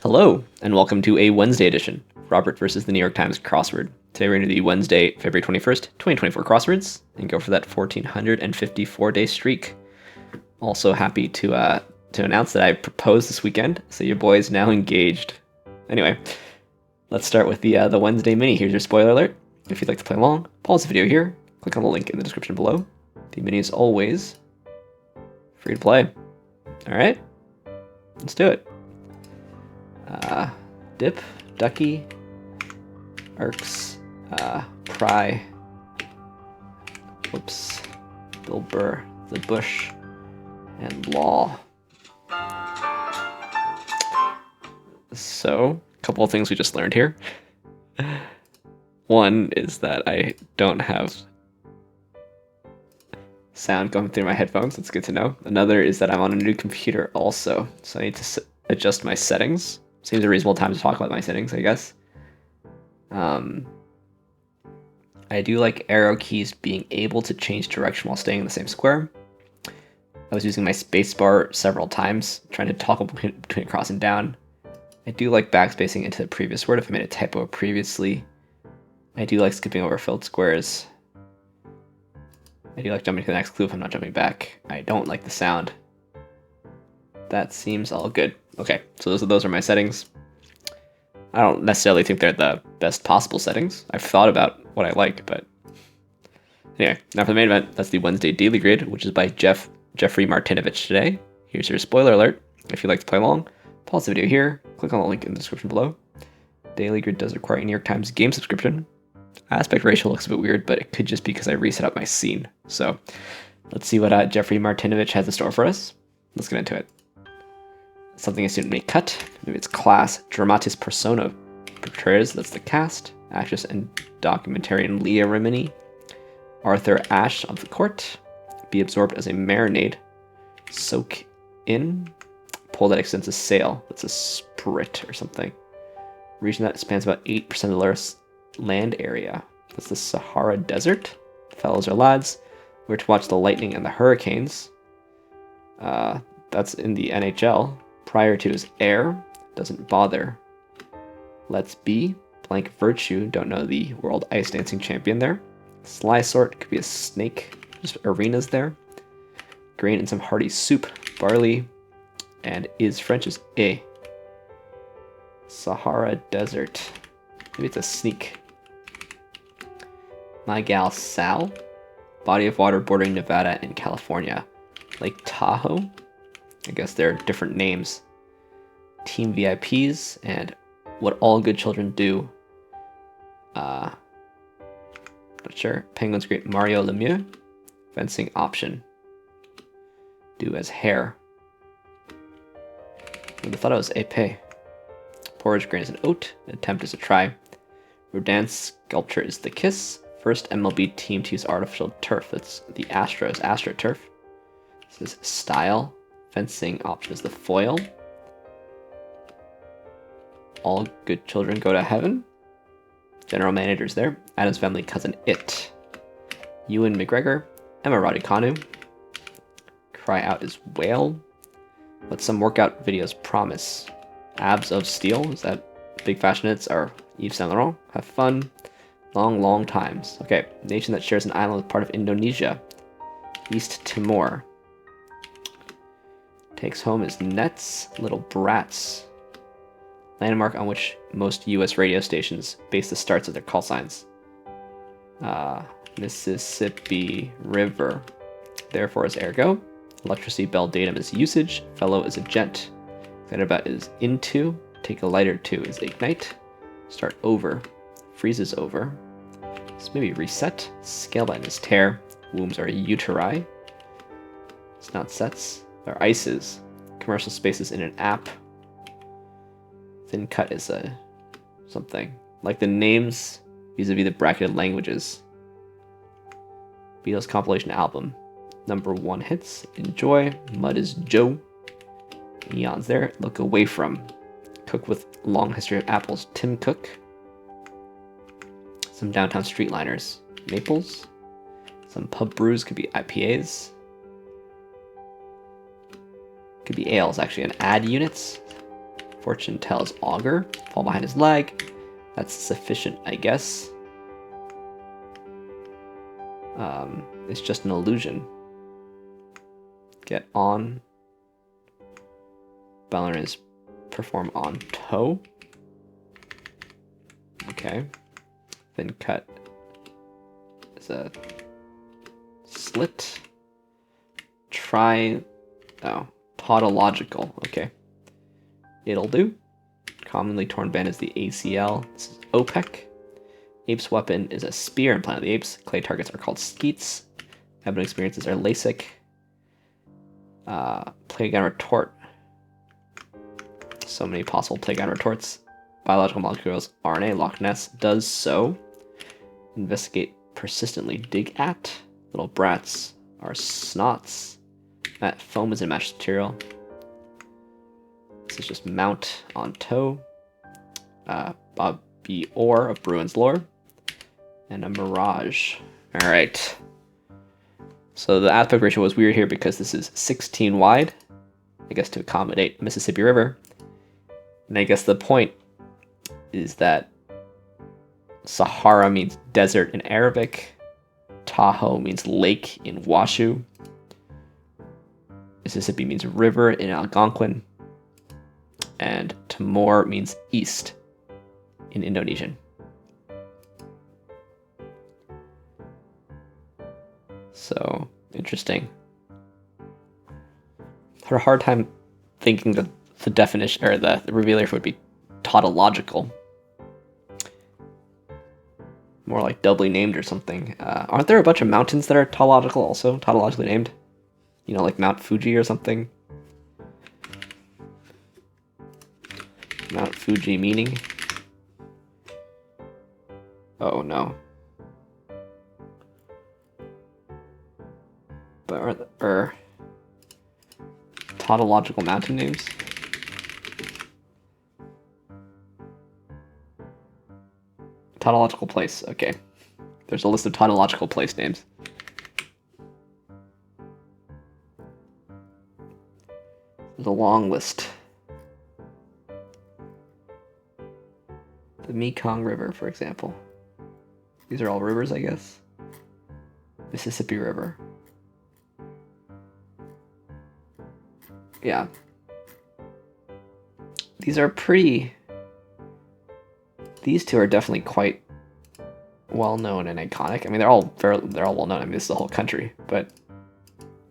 Hello, and welcome to a Wednesday edition, Robert versus the New York Times Crossword. Today we're going to do the Wednesday, February 21st, 2024 crosswords, and go for that 1,454-day streak. Also happy to announce that I proposed this weekend, so your boy is now engaged. Anyway, let's start with the Wednesday mini. Here's your spoiler alert. If you'd like to play along, pause the video here, click on the link in the description below. The mini is always free to play. Alright, let's do it. Dip, Ducky, Irks, Pry, whoops, Bill Burr, The Bush, and Law. So, a couple of things we just learned here. One is that I don't have sound going through my headphones. That's good to know. Another is that I'm on a new computer also, so I need to adjust my settings. Seems a reasonable time to talk about my settings, I guess. I do like arrow keys being able to change direction while staying in the same square. I was using my spacebar several times, trying to toggle between across and down. I do like backspacing into the previous word if I made a typo previously. I do like skipping over filled squares. I do like jumping to the next clue if I'm not jumping back. I don't like the sound. That seems all good. Okay, so those are my settings. I don't necessarily think they're the best possible settings. I've thought about what I like, but anyway, now for the main event. That's the Wednesday Daily Grid, which is by Jeffrey Martinovic today. Here's your spoiler alert. If you'd like to play along, pause the video here, click on the link in the description below. Daily Grid does require a New York Times game subscription. Aspect ratio looks a bit weird, but it could just be because I reset up my scene. So let's see what Jeffrey Martinovic has in store for us. Let's get into it. Something a student may cut. Maybe it's class dramatis persona portrays. That's the cast. Actress and documentarian Leah Remini. Arthur Ashe of the court. Be absorbed as a marinade. Soak in. Pull that extends a sail. That's a sprit or something. Region that spans about 8% of the Earth's land area. That's the Sahara Desert. Fellows or lads. We're to watch the lightning and the hurricanes. That's in the NHL. Prior to is air, doesn't bother. Let's be, blank virtue, don't know the world ice dancing champion there. Sly sort, could be a snake, just arenas there. Grain and some hearty soup, barley, and is French is a. Sahara Desert, maybe it's a sneak. My gal Sal, body of water bordering Nevada and California. Lake Tahoe. I guess they're different names. Team VIPs and what all good children do. Not sure. Penguin's great Mario Lemieux. Fencing option. Do as hair. I would have thought it was épée. Porridge grain is an oat. Attempt is a try. Rodin's sculpture is the kiss. First MLB team to use artificial turf. That's the Astros AstroTurf. This is style. Fencing option is the foil. All good children go to heaven. General manager's there. Adam's family cousin it. Ewan McGregor. Emma Raducanu. Cry out is whale. What some workout videos promise. Abs of steel. Is that big fashionettes are Yves Saint Laurent? Have fun. Long times. Okay. Nation that shares an island with part of Indonesia. East Timor. Takes home is Nets, Little Brats. Landmark on which most U.S. radio stations base the starts of their call signs. Mississippi River. Therefore is ergo. Electricity bell datum is usage. Fellow is a gent. Excited about is into. Take a lighter to is ignite. Start over. Freezes over. So maybe reset. Scale button is tear. Wombs are uteri. It's not sets. Or ices. Commercial spaces in an app. Thin cut is a something. Like the names vis-a-vis the bracketed languages. Beatles compilation album. #1 hits. Enjoy. Mud is Joe. Eons there. Look away from. Cook with long history of apples. Tim Cook. Some downtown streetliners. Maples. Some pub brews. Could be IPAs. Could be ales, actually. And ad units. Fortune tells augur. Fall behind his leg. That's sufficient, I guess. It's just an illusion. Get on. Ballerinas perform on toe. Okay. Then cut is a slit. Try, oh, tautological. Okay. It'll do. Commonly torn band is the ACL. This is OPEC. Ape's weapon is a spear in Planet of the Apes. Clay targets are called skeets. Ebony experiences are LASIK. Playground retort. So many possible playground retorts. Biological molecules. RNA. Loch Ness does so. Investigate persistently. Dig at. Little brats are snots. That foam is a matched material. This is just mount on toe. Bobby Orr of Bruin's Lore. And a mirage. Alright. So the aspect ratio was weird here because this is 16 wide. I guess to accommodate Mississippi River. And I guess the point is that Sahara means desert in Arabic. Tahoe means lake in Washoe. Mississippi means river in Algonquin. And Timor means east in Indonesian. So, interesting. I had a hard time thinking that the definition, or the revealer would be tautological. More like doubly named or something. Aren't there a bunch of mountains that are tautological also? Tautologically named? You know, like Mount Fuji or something? Mount Fuji meaning? Oh no. But are tautological mountain names? Tautological place, okay. There's a list of tautological place names. There's a long list. The Mekong River, for example. These are all rivers, I guess. Mississippi River. Yeah. These are pretty... These two are definitely quite well known and iconic. I mean, they're all well known. I mean, this is the whole country. But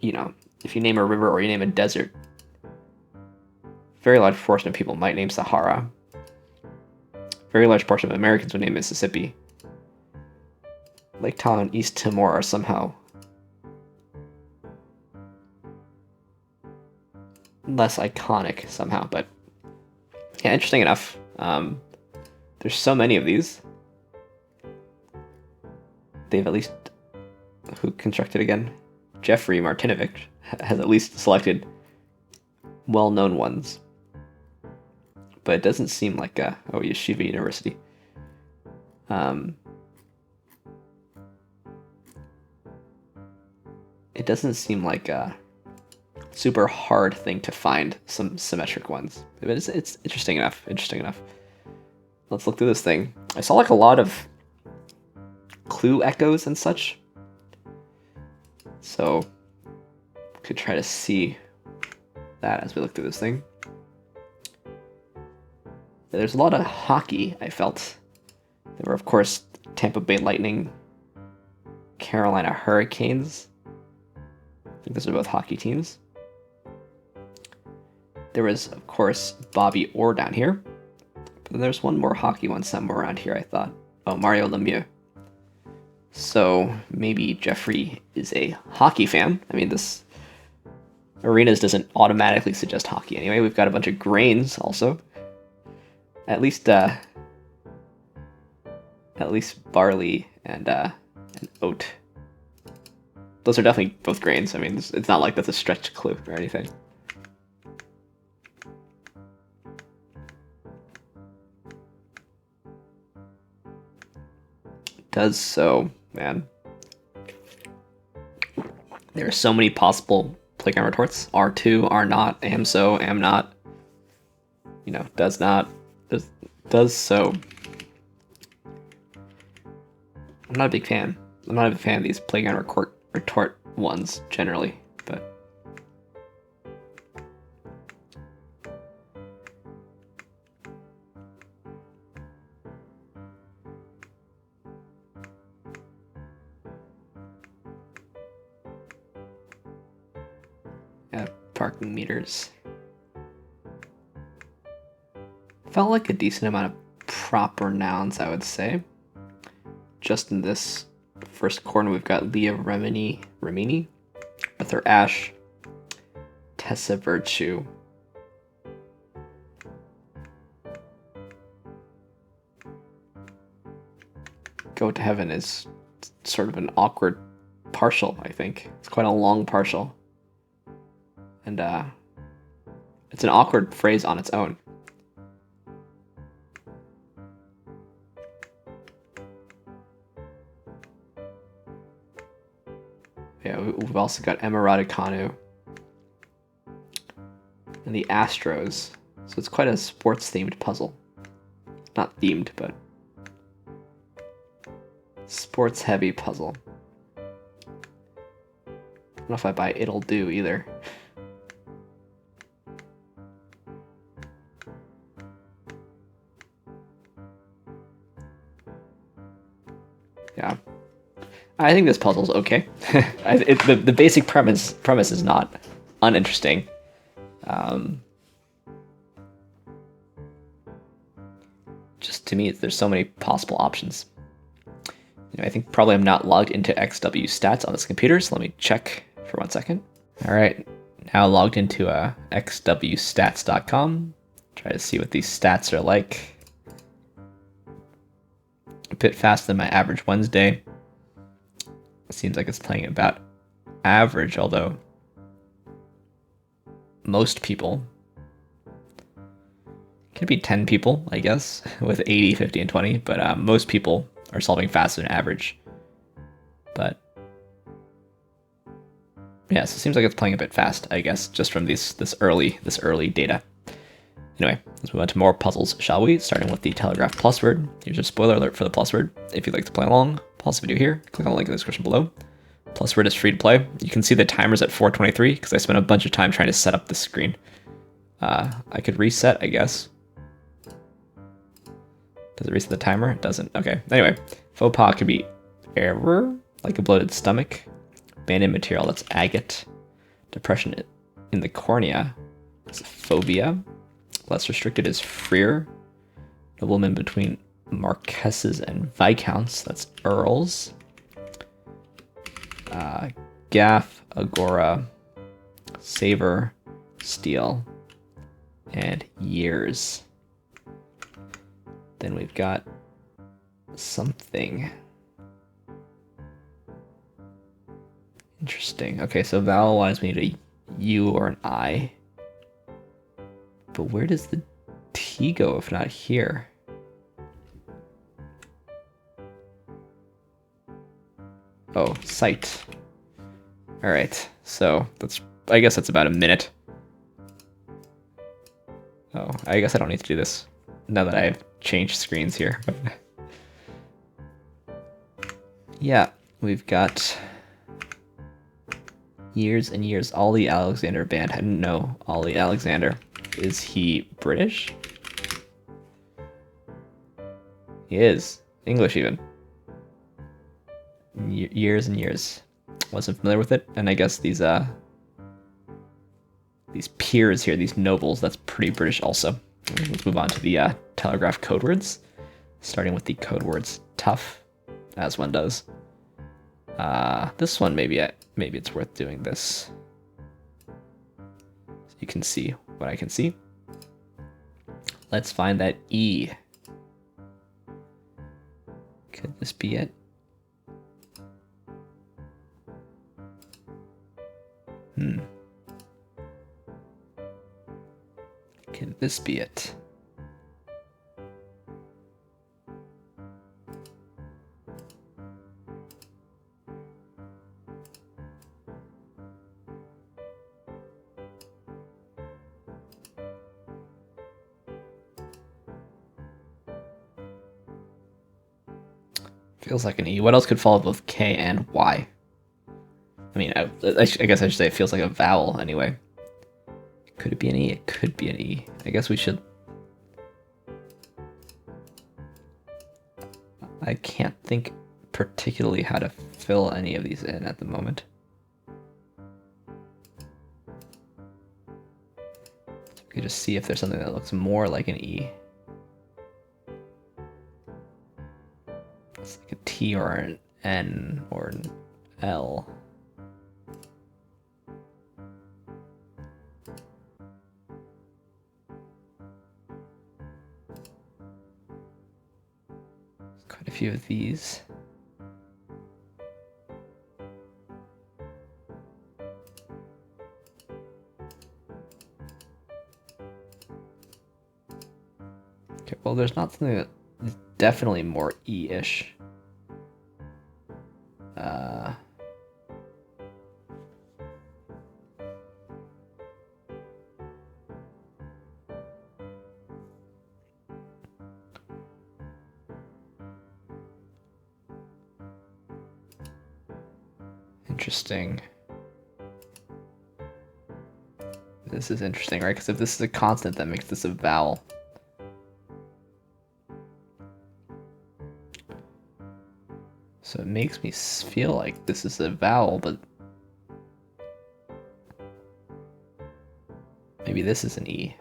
you know, if you name a river or you name a desert, very large portion of people might name Sahara. Very large portion of Americans would name Mississippi. Lake Tahoe and East Timor are somehow less iconic somehow, but yeah, interesting enough. There's so many of these. They've at least... Who constructed again? Jeffrey Martinovic has at least selected well-known ones. But it doesn't seem like a... Oh, Yeshiva University. It doesn't seem like a super hard thing to find some symmetric ones. But it's interesting enough. Interesting enough. Let's look through this thing. I saw like a lot of clue echoes and such. So, could try to see that as we look through this thing. There's a lot of hockey, I felt. There were, of course, Tampa Bay Lightning, Carolina Hurricanes. I think those are both hockey teams. There was, of course, Bobby Orr down here. But there's one more hockey one somewhere around here, I thought. Oh, Mario Lemieux. So maybe Jeffrey is a hockey fan. I mean, this arenas doesn't automatically suggest hockey anyway. We've got a bunch of grains also. At least barley and oat. Those are definitely both grains. I mean, it's not like that's a stretched clue or anything. Does so, man. There are so many possible playground retorts. R2, R not, am so, am not. does so. I'm not a big fan. I'm not a big fan of these playground retort ones generally, but yeah, parking meters. Felt like a decent amount of proper nouns, I would say. Just in this first corner, we've got Leah Remini, Arthur Ashe, Tessa Virtue. Go to Heaven is sort of an awkward partial, I think. It's quite a long partial. And it's an awkward phrase on its own. Yeah, we've also got Emma Raducanu and the Astros. So it's quite a sports-themed puzzle. Not themed, but sports-heavy puzzle. I don't know if I buy It'll Do either. Yeah. I think this puzzle's okay. The basic premise is not uninteresting. Just to me, there's so many possible options. I think probably I'm not logged into XW stats on this computer, so let me check for 1 second. All right, now logged into xwstats.com. Try to see what these stats are like. A bit faster than my average Wednesday. Seems like it's playing about average, although most people, could be 10 people, I guess, with 80, 50, and 20, but most people are solving faster than average. But yeah, so it seems like it's playing a bit fast, I guess, just from this early data. Anyway, let's move on to more puzzles, shall we? Starting with the Telegraph Plusword. Here's your spoiler alert for the Plusword. If you'd like to play along, pause the video here, click on the link in the description below. Plusword is free to play. You can see the timer's at 4:23 because I spent a bunch of time trying to set up the screen. I could reset, I guess. Does it reset the timer? It doesn't. Okay. Anyway, faux pas could be error, like a bloated stomach. Banded material, that's agate. Depression in the cornea, that's phobia. Less restricted is freer. Nobleman between marquesses and viscounts, that's earls. Gaff, agora, savor, steal, and years. Then we've got something. Interesting. Okay, so vowel-wise we need a U or an I. But where does the T go if not here? Oh, sight. All right, so I guess that's about a minute. Oh, I guess I don't need to do this now that I've changed screens here. Yeah, we've got years and years. Ollie Alexander Band. I didn't know Ollie Alexander. Is he British? He is. English even. Years and years. Wasn't familiar with it, and I guess these peers here, these nobles, that's pretty British also. Let's move on to the Telegraph Codewords, starting with the Codewords tough, as one does. This one maybe it's worth doing this, so you can see what I can see. Let's find that E. Could this be it? Could this be it? Feels like an E. What else could follow both K and Y? I mean, I guess I should say it feels like a vowel anyway. Could it be an E? It could be an E. I guess we should... I can't think particularly how to fill any of these in at the moment. So we could just see if there's something that looks more like an E. It's like a T or an N or an L. Quite a few of these. Okay, well, there's not something that is definitely more E-ish. Interesting. This is interesting, right? Because if this is a consonant, that makes this a vowel. So it makes me feel like this is a vowel, but maybe this is an E.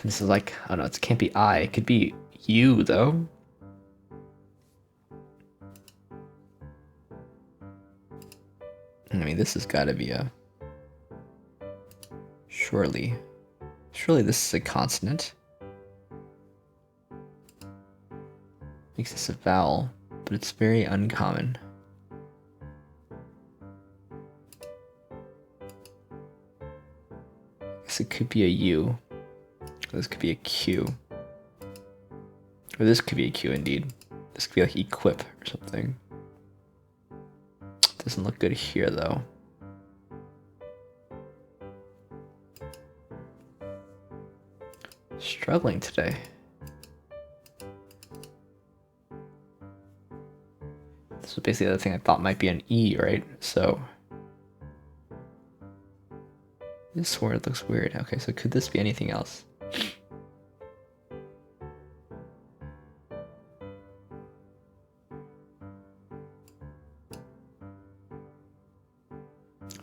This is like, oh no, it can't be I. It could be U, though. I mean, this has got to be a... Surely this is a consonant. Makes this a vowel, but it's very uncommon. I guess it could be a U. This could be a Q. Or this could be a Q indeed. This could be like equip or something. Doesn't look good here though. Struggling today. This was basically the thing I thought might be an E, right? So this word looks weird. Okay, so could this be anything else?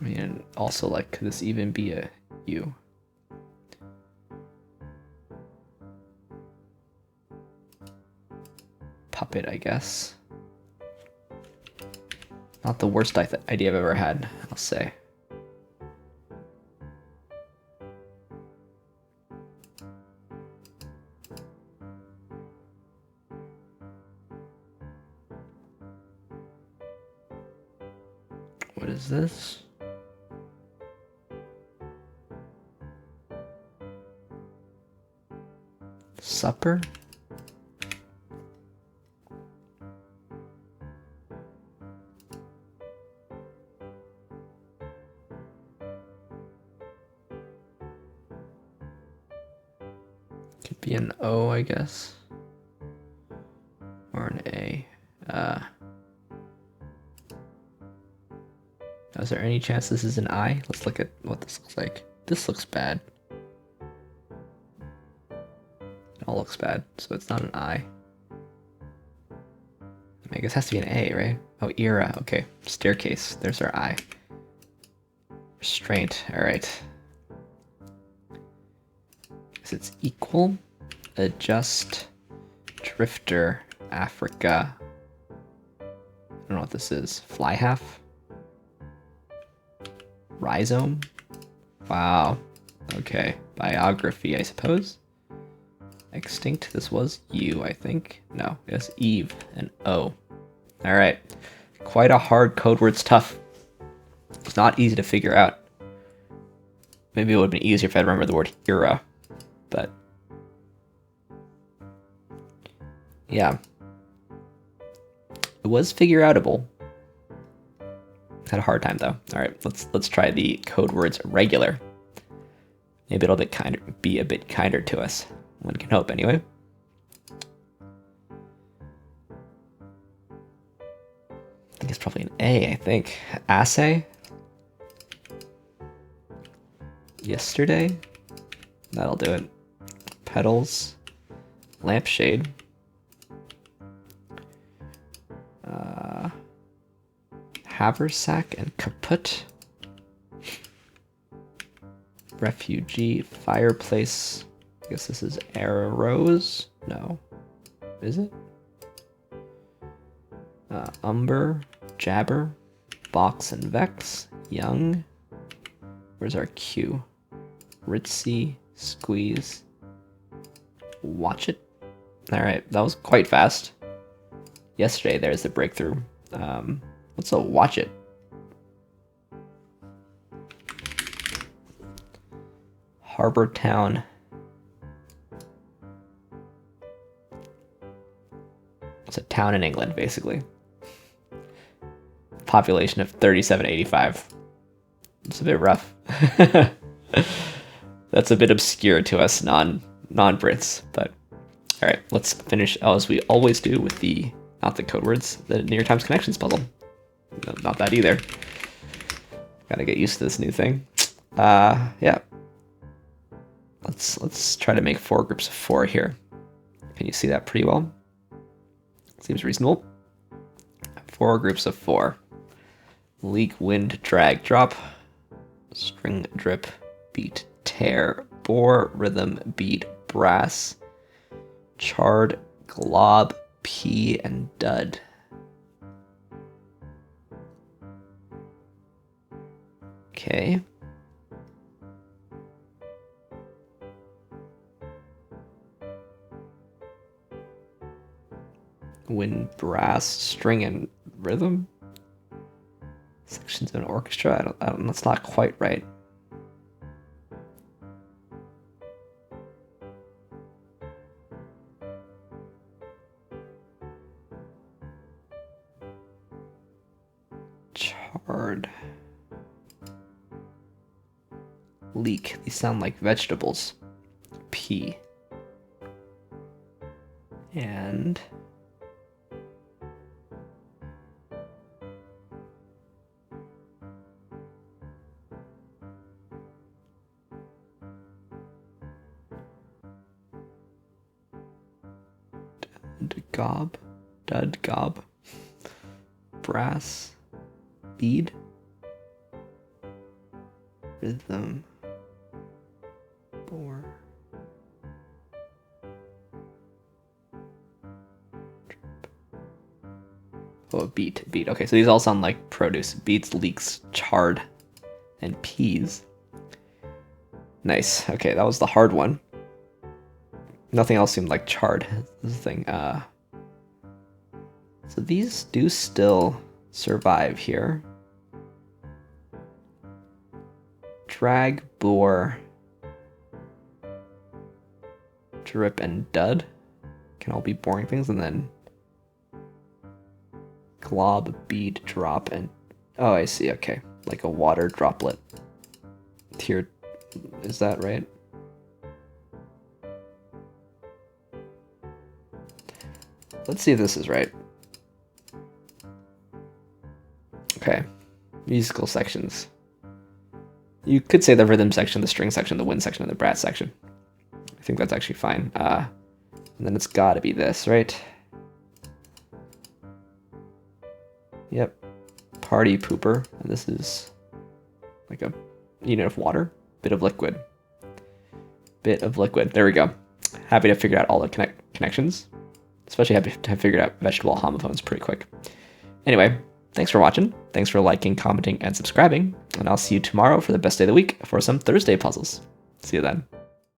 I mean, and also, like, could this even be a U? Puppet, I guess. Not the worst idea I've ever had, I'll say. What is this? Supper? Could be an O, I guess. Or an A. Is there any chance this is an I? Let's look at what this looks like. This looks bad. It all looks bad, so it's not an I. I guess it has to be an A, right? Oh, era. Okay. Staircase. There's our I. Restraint. Alright. Guess it's equal. Adjust. Drifter. Africa. I don't know what this is. Fly half? Rhizome? Wow. Okay. Biography, I suppose. Extinct. This was U, I think. No, it's Eve and O. Alright. Quite a hard code word. It's tough. It's not easy to figure out. Maybe it would have been easier if I remembered the word era. But yeah. It was figure outable. Had a hard time though. All right, let's try the Codewords regular. Maybe it'll be a bit kinder to us. One can hope, anyway. I think it's probably an A. I think assay. Yesterday. That'll do it. Petals. Lampshade. Haversack and kaput. Refugee, fireplace. I guess this is arrows. No, is it? Umber, jabber, box and vex, young. Where's our Q? Ritzy, squeeze, watch it. All right, that was quite fast. Yesterday, there's the breakthrough. What's a watch it? Harbor town. It's a town in England, basically. Population of 3785. It's a bit rough. That's a bit obscure to us non-Brits, but all right, let's finish as we always do with the, not the Codewords, the New York Times Connections puzzle. No, not that either. Gotta get used to this new thing. Yeah. Let's try to make 4 groups of 4 here. Can you see that pretty well? Seems reasonable. 4 groups of 4. Leak, wind, drag, drop. String, drip, beat, tear, bore, rhythm, beat, brass, chard, glob, pea, and dud. Okay. Wind, brass, string, and rhythm. Sections of an orchestra. I don't. That's not quite right. Chard. Leek. These sound like vegetables. Pea. And gob, dud, gob, brass, bead, rhythm, bore, oh, beet. Okay, so these all sound like produce. Beets, leeks, chard, and peas. Nice. Okay, that was the hard one. Nothing else seemed like chard. This is the thing. So these do still survive here. Drag, bore, drip, and dud can all be boring things, and then glob, bead, drop, and oh, I see. Okay, like a water droplet. Here, is that right? Let's see if this is right. Okay, musical sections. You could say the rhythm section, the string section, the wind section, and the brass section. I think that's actually fine. And then it's gotta be this, right? Yep. Party pooper. And this is like a unit of water. Bit of liquid. Bit of liquid. There we go. Happy to figure out all the connections. Especially happy to have figured out vegetable homophones pretty quick. Anyway, thanks for watching. Thanks for liking, commenting, and subscribing. And I'll see you tomorrow for the best day of the week for some Thursday puzzles. See you then.